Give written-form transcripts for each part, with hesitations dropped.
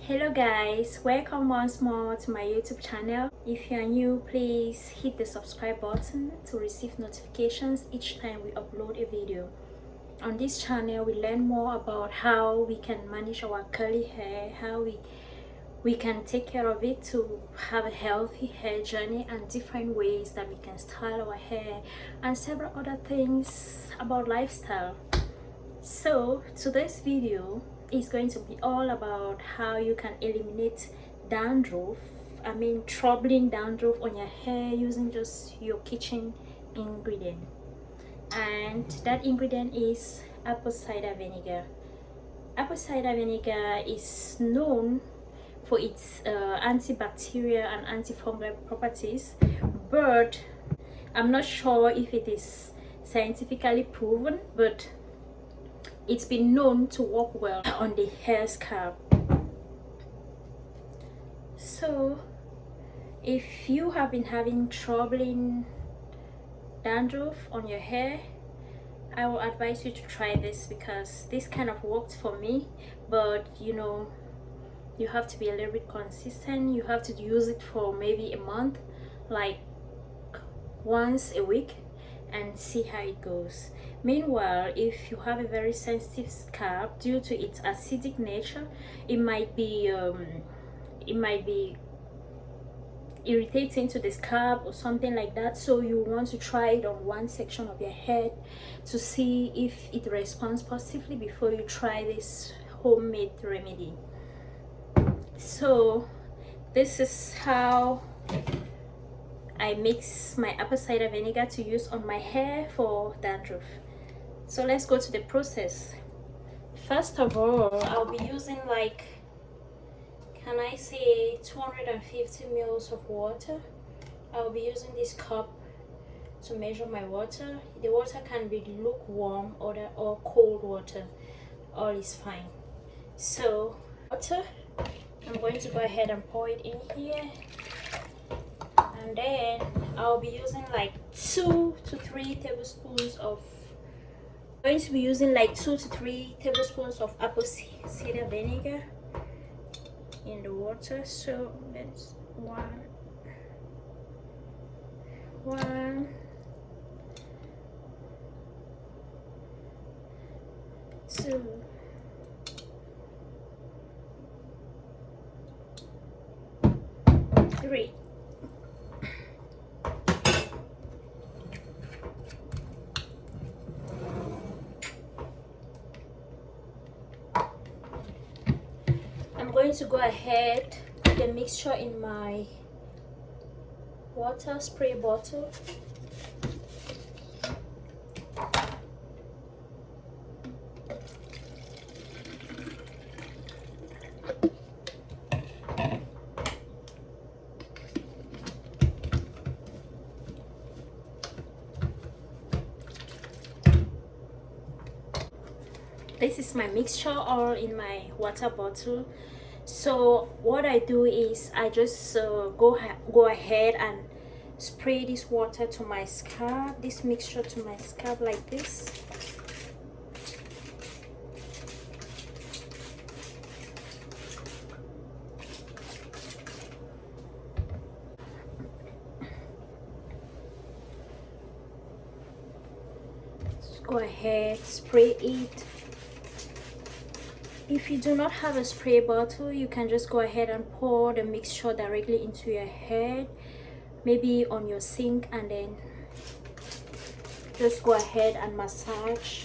Hello guys, welcome once more to my YouTube channel. If you are new, please hit the subscribe button to receive notifications each time we upload a video. On this channel we learn more about how we can manage our curly hair, how we can take care of it to have a healthy hair journey, and different ways that we can style our hair and several other things about lifestyle. So today's video is going to be all about how you can eliminate dandruff, troubling dandruff on your hair using just your kitchen ingredient. And that ingredient is apple cider vinegar. Apple cider vinegar is known for its antibacterial and antifungal properties, but I'm not sure if it is scientifically proven, but it's been known to work well on the hair scalp. So if you have been having troubling dandruff on your hair, I will advise you to try this, because this kind of worked for me. But you have to be a little bit consistent. You have to use it for maybe a month, like once a week, and see how it goes. Meanwhile, if you have a very sensitive scalp, due to its acidic nature, it might be irritating to the scalp or something like that. So you want to try it on one section of your head to see if it responds positively before you try this homemade remedy. So this is how I mix my apple cider vinegar to use on my hair for dandruff. So let's go to the process. First of all, I'll be using, like, can I say 250 ml of water. I'll be using this cup to measure my water. The water can be lukewarm or cold water. All is fine. So water, I'm going to go ahead and pour it in here. And then I'll be using like 2 to 3 tablespoons of apple cider vinegar in the water. So that's one, 2, 3. I'm going to go ahead, put the mixture in my water spray bottle. This is my mixture all in my water bottle. So what I do is I just go ahead and spray this water to my scalp, this mixture to my scalp like this. Just go ahead, spray it. If you do not have a spray bottle, you can just go ahead and pour the mixture directly into your head, maybe on your sink, and then just go ahead and massage.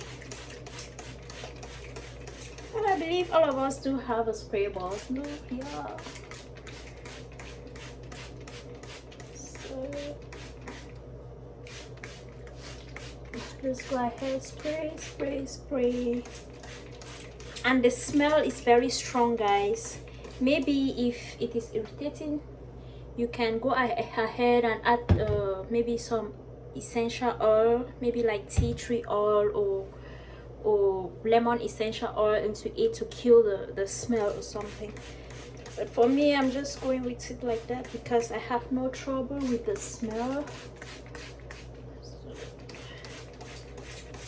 And I believe all of us do have a spray bottle. Yeah. So just go ahead, spray. And the smell is very strong, guys. Maybe if it is irritating, you can go ahead and add maybe some essential oil, maybe like tea tree oil or lemon essential oil into it to kill the smell or something. But for me, I'm just going with it like that because I have no trouble with the smell.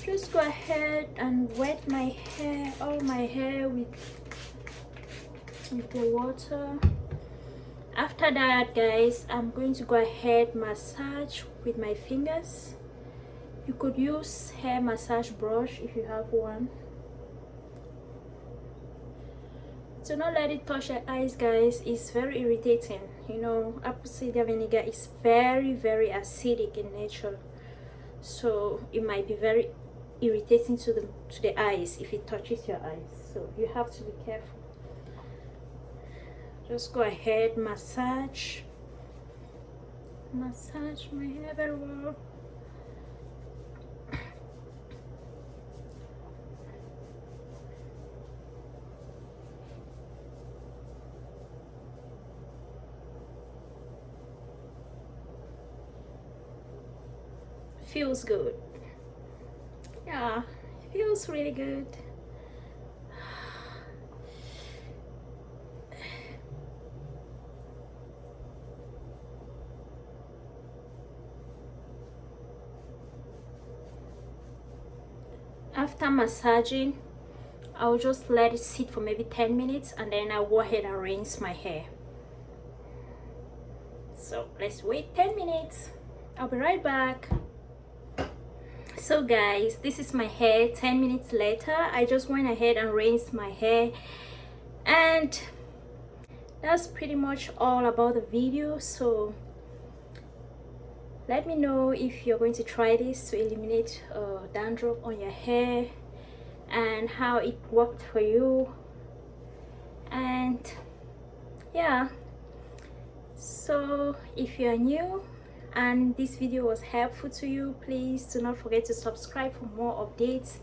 Just go ahead and wet my hair, all my hair, with with the water. After that, guys, I'm going to go ahead massage with my fingers. You could use hair massage brush if you have one. Do not let it touch your eyes, guys. It's very irritating. You know, apple cider vinegar is very acidic in nature, so it might be very irritating to the eyes if it touches your eyes, so you have to be careful. Just go ahead, massage my hair very well. Feels good. Yeah, feels really good. After massaging, I'll just let it sit for maybe 10 minutes and then I'll go ahead and rinse my hair. So let's wait 10 minutes. I'll be right back. So guys, this is my hair 10 minutes later. I just went ahead and rinsed my hair, and that's pretty much all about the video. So let me know if you're going to try this to eliminate dandruff on your hair and how it worked for you. And yeah, so if you're new and this video was helpful to you, please do not forget to subscribe for more updates.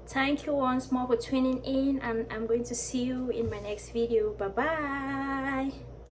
Thank you once more for tuning in, and I'm going to see you in my next video. Bye bye.